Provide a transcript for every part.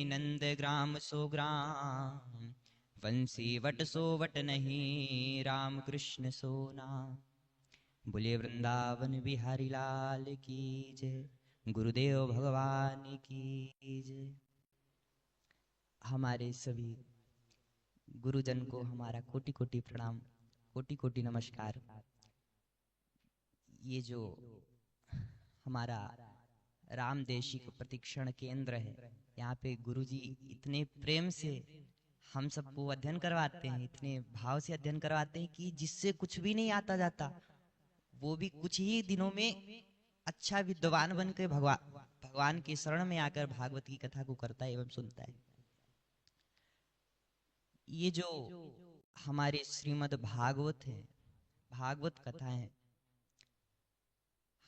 Nand gram so gram, Banshi what so what नहीं, राम कृष्ण सो नाम। बोले वृंदावन बिहारी लाल की जय, गुरुदेव भगवान की जय। हमारे सभी गुरुजन को हमारा कोटि कोटि प्रणाम, कोटि कोटि नमस्कार। ये जो हमारा रामदेशिक प्रतिक्षण केंद्र है, यहाँ पे गुरुजी इतने प्रेम से हम सबको अध्ययन करवाते हैं, इतने भाव से अध्ययन करवाते हैं कि जिससे कुछ भी नहीं आता जाता, वो भी कुछ ही दिनों में अच्छा विद्वान बन के भगवान की शरण में आकर भागवत की कथा को करता है एवं सुनता है। ये जो हमारे श्रीमद् भागवत है, भागवत कथा है,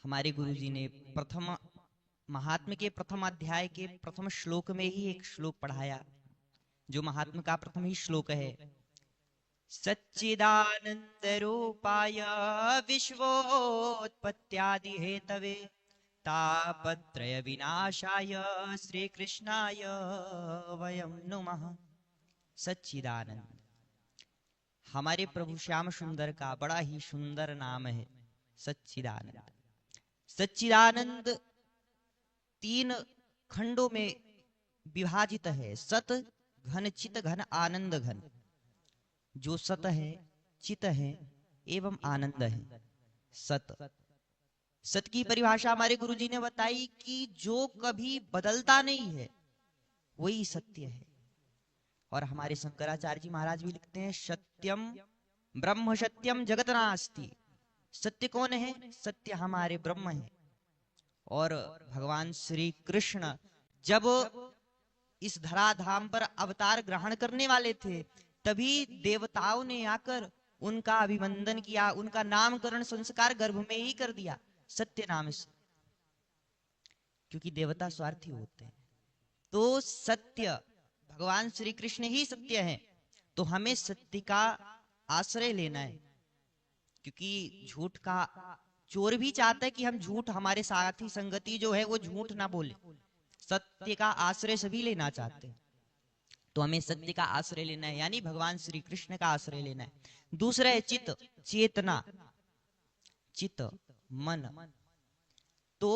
हमारे गुरुजी ने प्रथम महात्म के प्रथम अध्याय के प्रथम श्लोक में ही एक श्लोक पढ़ाया, जो महात्म का प्रथम ही श्लोक है। सच्चिदानंद रूपाय विश्वोत्पत्त्यादि हेतवे, तापत्रय विनाशाय श्री कृष्णाय वयं नुमः। सच्चिदानंद हमारे प्रभु श्याम सुंदर का बड़ा ही सुंदर नाम है, सच्चिदानंद। सच्चिदानंद तीन खंडों में विभाजित है, सत घन चित घन आनंद घन। जो सत है, चित है एवं आनंद है। सत सत की परिभाषा हमारे गुरुजी ने बताई कि जो कभी बदलता नहीं है वही सत्य है। और हमारे शंकराचार्य जी महाराज भी लिखते हैं, सत्यम ब्रह्म सत्यम जगत नास्ति। सत्य कौन है? सत्य हमारे ब्रह्म है। और भगवान श्री कृष्ण जब इस धराधाम पर अवतार ग्रहण करने वाले थे, तभी देवताओं ने आकर उनका अभिवंदन किया, उनका नामकरण संस्कार गर्भ में ही कर दिया सत्य नाम से, क्योंकि देवता स्वार्थी होते हैं। तो सत्य भगवान श्री कृष्ण ही सत्य है, तो हमें सत्य का आश्रय लेना है, क्योंकि झूठ का चोर भी चाहता है कि हम झूठ, हमारे साथी संगति जो है वो झूठ ना बोले। सत्य का आश्रय सभी लेना चाहते हैं, तो हमें सत्य का आश्रय लेना है, यानी भगवान श्री कृष्ण का आश्रय लेना है। दूसरा है चित्त, चेतना, चित्त मन। तो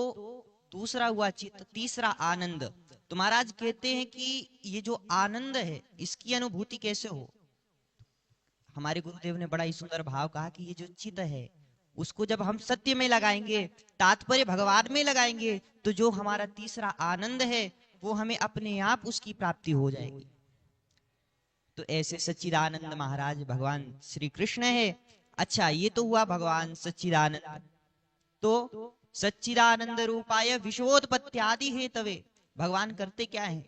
दूसरा हुआ चित्त, तीसरा आनंद। तो महाराज कहते हैं कि ये जो आनंद है इसकी अनुभूति कैसे हो? हमारे गुरुदेव ने बड़ा ही सुंदर भाव कहा कि ये जो चित्त है उसको जब हम सत्य में लगाएंगे, तात्पर्य भगवान में लगाएंगे, तो जो हमारा तीसरा आनंद है वो हमें अपने आप उसकी प्राप्ति हो जाएगी। तो ऐसे सच्चिदानंद महाराज भगवान श्री कृष्ण है। अच्छा, ये तो हुआ भगवान सच्चिदानंद। तो सच्चिदानंद रूपाय विश्वोत्पत्त्यादि हेतवे, भगवान करते क्या है?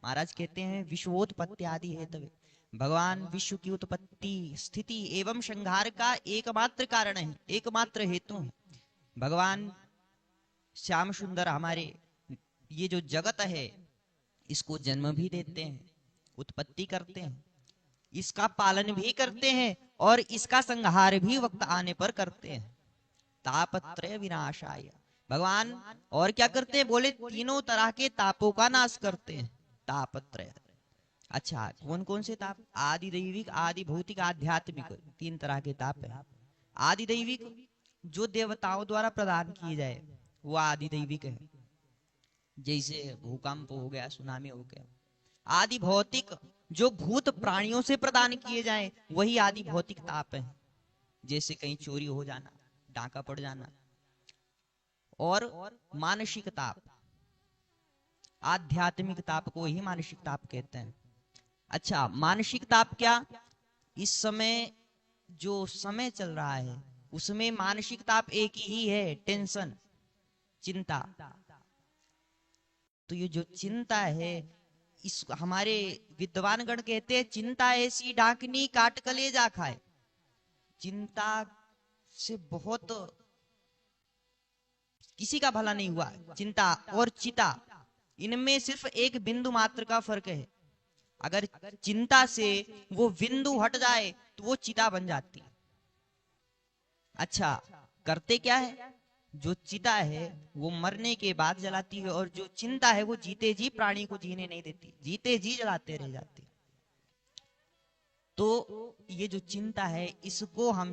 महाराज कहते हैं विश्वोत्पत्त्यादि हेतवे, भगवान विश्व की उत्पत्ति, स्थिति एवं संहार का एकमात्र कारण है, एकमात्र हेतु है। भगवान श्याम सुंदर हमारे ये जो जगत है इसको जन्म भी देते हैं, उत्पत्ति करते हैं, इसका पालन भी करते हैं और इसका संहार भी वक्त आने पर करते हैं। तापत्रय विनाशाय, भगवान और क्या करते हैं? बोले तीनों तरह के तापों का नाश करते हैं। तापत्रय, अच्छा कौन कौन से ताप? आदि दैविक, आदि भौतिक, आध्यात्मिक, तीन तरह के ताप है। आदि दैविक जो देवताओं द्वारा प्रदान किए जाए वो आदि दैविक है, जैसे भूकंप हो गया, सुनामी हो गया। आदि भौतिक जो भूत प्राणियों से प्रदान किए जाए वही आदि भौतिक ताप है, जैसे कहीं चोरी हो जाना, डाका पड़ जाना। और मानसिक ताप, आध्यात्मिक ताप को ही मानसिक ताप कहते हैं। अच्छा, मानसिक ताप क्या? इस समय जो समय चल रहा है उसमें मानसिक ताप एक ही है, टेंशन, चिंता। तो ये जो चिंता है, इस हमारे विद्वान गण कहते हैं चिंता ऐसी डाकनी काट कलेजा खाए। चिंता से बहुत किसी का भला नहीं हुआ। चिंता और चिता, इनमें सिर्फ एक बिंदु मात्र का फर्क है। अगर चिंता से वो बिंदु हट जाए तो वो चिता बन जाती है। अच्छा, करते क्या है? जो चिता है वो मरने के बाद जलाती है, और जो चिंता है वो जीते जी प्राणी को जीने नहीं देती, जीते जी जलाते रह जाते। तो ये जो चिंता है इसको हम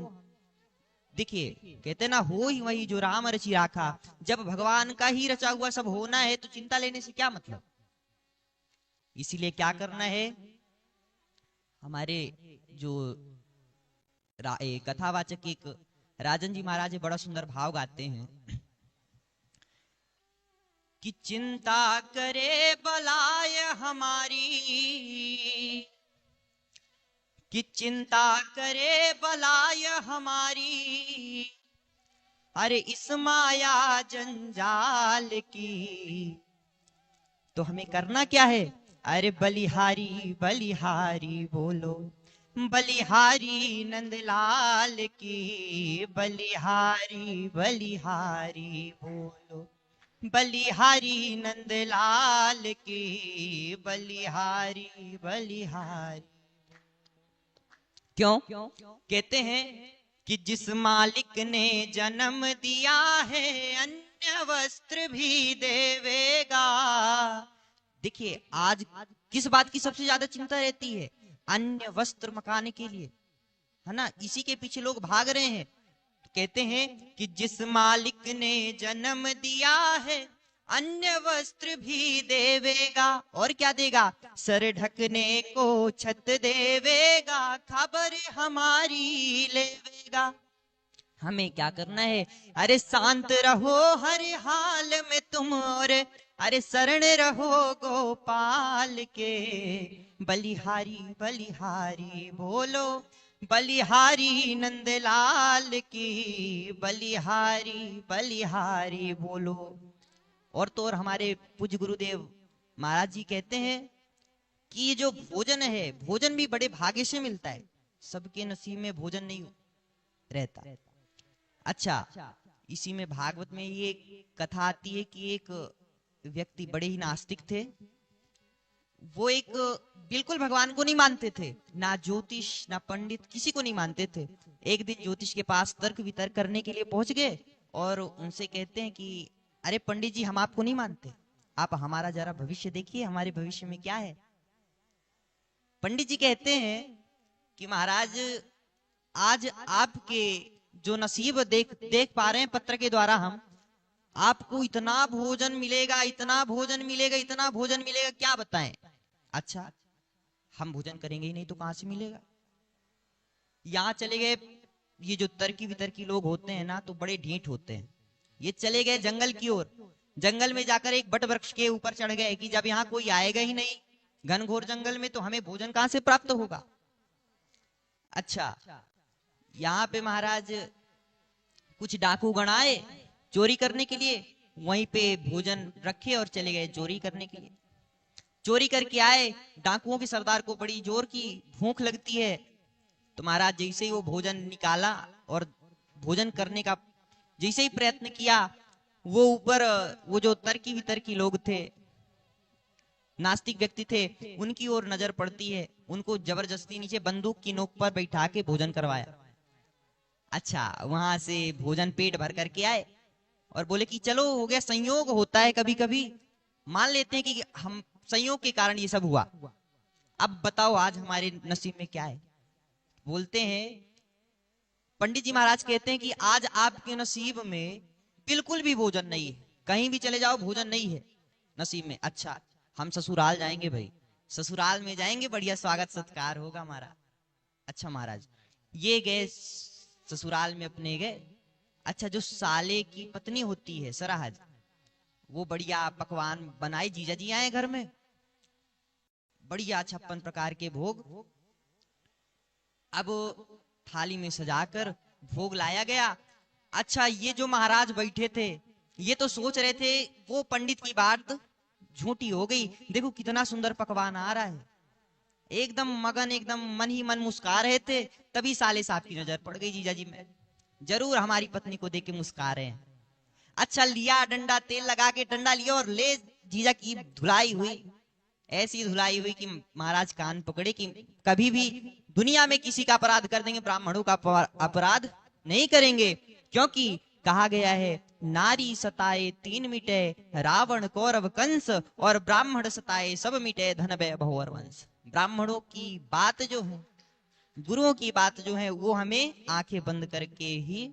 देखिए, कहते ना हो ही वही जो राम रचि राखा। जब भगवान का ही रचा हुआ सब होना है तो चिंता लेने से क्या मतलब। इसीलिए क्या करना है, हमारे जो कथावाचक एक राजन जी महाराज बड़ा सुंदर भाव गाते हैं कि चिंता करे बलाय हमारी, कि चिंता करे बलाय हमारी, अरे इस माया जंजाल की। तो हमें करना क्या है, अरे बलिहारी बलिहारी बोलो, बलिहारी नंदलाल की, बलिहारी बलिहारी बोलो, बलिहारी नंदलाल की, बलिहारी बलिहारी। क्यों कहते हैं कि जिस मालिक ने जन्म दिया है अन्य वस्त्र भी देवेगा। देखिए आज किस बात की सबसे ज्यादा चिंता रहती है, अन्य वस्त्र मकाने के लिए, है ना, इसी के पीछे लोग भाग रहे हैं। तो कहते हैं कि जिस मालिक ने जन्म दिया है अन्य वस्त्र भी देवेगा, और क्या देगा, सर ढकने को छत देवेगा, खबर हमारी लेवेगा। हमें क्या करना है, अरे शांत रहो हर हाल में तुम, और अरे शरण रहो गोपाल के, बलिहारी बलिहारी बोलो, बलिहारी नंदलाल की, बलिहारी बलिहारी बोलो। और तो और हमारे पूज्य गुरुदेव महाराज जी कहते हैं कि ये जो भोजन है, भोजन भी बड़े भाग्य से मिलता है, सबके नसीब में भोजन नहीं रहता। अच्छा, इसी में भागवत में ये कथा आती है कि एक व्यक्ति बड़े ही नास्तिक थे। वो एक बिल्कुल भगवान को नहीं मानते थे, ना ज्योतिष ना पंडित, किसी को नहीं मानते थे। एक दिन ज्योतिष के पास तर्क वितर्क करने के लिए पहुंच गए और उनसे कहते हैं कि अरे पंडित जी, हम आपको नहीं मानते, आप हमारा जरा भविष्य देखिए, हमारे भविष्य में क्या है। पंडित जी कहते हैं कि महाराज, आज आपके जो नसीब देख पा रहे हैं पत्र के द्वारा, हम आपको इतना भोजन मिलेगा, इतना भोजन मिलेगा, इतना भोजन मिलेगा, क्या बताएं। अच्छा, हम भोजन करेंगे ही नहीं तो कहां से मिलेगा। यहां चले गए, ये जो तर्की वितर्की लोग होते हैं ना, तो बड़े ढीठ होते हैं। ये चले गए जंगल की ओर, जंगल में जाकर एक बट वृक्ष के ऊपर चढ़ गए कि जब यहाँ कोई आएगा ही नहीं घनघोर जंगल में, तो हमें भोजन कहां से प्राप्त होगा। अच्छा, यहाँ पे महाराज कुछ डाकू गण आए चोरी करने के लिए, वहीं पे भोजन रखे और चले गए चोरी करने के लिए। चोरी करके आए, डाकुओं के सरदार को बड़ी जोर की भूख लगती है, तो महाराज जैसे ही वो भोजन निकाला और भोजन करने का जैसे ही प्रयत्न किया, वो ऊपर वो जो तर्की वितर्की लोग थे, नास्तिक व्यक्ति थे, उनकी ओर नजर पड़ती है। उनको जबरदस्ती नीचे बंदूक की नोक पर बैठा के भोजन करवाया। अच्छा, वहां से भोजन पेट भर करके आए और बोले कि चलो हो गया, संयोग होता है कभी कभी, मान लेते हैं कि हम संयोग के कारण ये सब हुआ, अब बताओ आज हमारे नसीब में क्या है। बोलते हैं, पंडित जी महाराज कहते हैं कि आज आपके नसीब में बिल्कुल भी भोजन नहीं है, कहीं भी चले जाओ भोजन नहीं है नसीब में। अच्छा, हम ससुराल जाएंगे भाई, ससुराल में जाएंगे, बढ़िया स्वागत सत्कार होगा हमारा। अच्छा महाराज, ये गए ससुराल में अपने गए। अच्छा, जो साले की पत्नी होती है सराहज, वो बढ़िया पकवान बनाई, जीजा जी आए घर में, बढ़िया 56 प्रकार के भोग, अब थाली में सजाकर भोग लाया गया। अच्छा, ये जो महाराज बैठे थे ये तो सोच रहे थे वो पंडित की बात झूठी हो गई, देखो कितना सुंदर पकवान आ रहा है, एकदम मगन, एकदम मन ही मन मुस्कुरा रहे थे। तभी साले साहब की नजर पड़ गई जीजा जी में, जरूर हमारी पत्नी को देख के मुस्कुरा रहे हैं। अच्छा, लिया डंडा, तेल लगा के डंडा लिया और ले जीजा की धुलाई हुई, ऐसी धुलाई हुई कि महाराज कान पकड़े कि कभी भी दुनिया में किसी का अपराध कर देंगे, ब्राह्मणों का अपराध नहीं करेंगे, क्योंकि कहा गया है नारी सताए तीन मिटे, रावण कौरव कंस, और ब्राह्मण सताए सब मिटे, धन वैभव और वंश। ब्राह्मणों की बात जो है, गुरुओं की बात जो है, वो हमें आंखें बंद करके ही,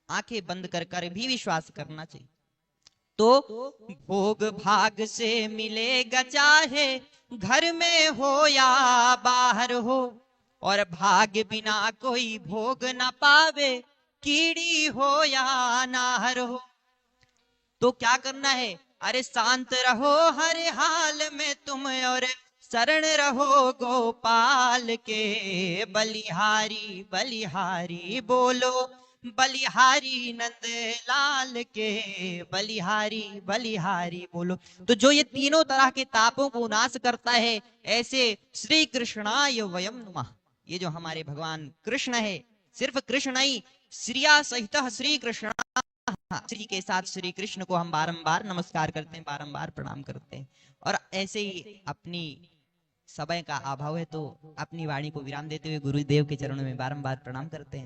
आंखें बंद कर भी विश्वास करना चाहिए। तो भोग भाग से मिलेगा, चाहे घर में हो या बाहर हो, और भाग बिना कोई भोग ना पावे, कीड़ी हो या नाहर हो। तो क्या करना है? अरे शांत रहो हर हाल में तुम, और शरण रहो गोपाल के। बलिहारी बलिहारी बोलो, बलिहारी नंद लाल के। बलिहारी बलिहारी बोलो। तो जो ये तीनों तरह के तापों को नाश करता है, ऐसे श्री कृष्णाय वयम नमः। ये जो हमारे भगवान कृष्ण है, सिर्फ कृष्ण नहीं, श्रिया सहित श्री कृष्ण, श्री के साथ श्री कृष्ण को हम बारंबार नमस्कार करते हैं, बारंबार प्रणाम करते हैं। और ऐसे ही अपनी समय का अभाव है, तो अपनी वाणी को विराम देते हुए गुरुदेव के चरणों में बारंबार प्रणाम करते हैं।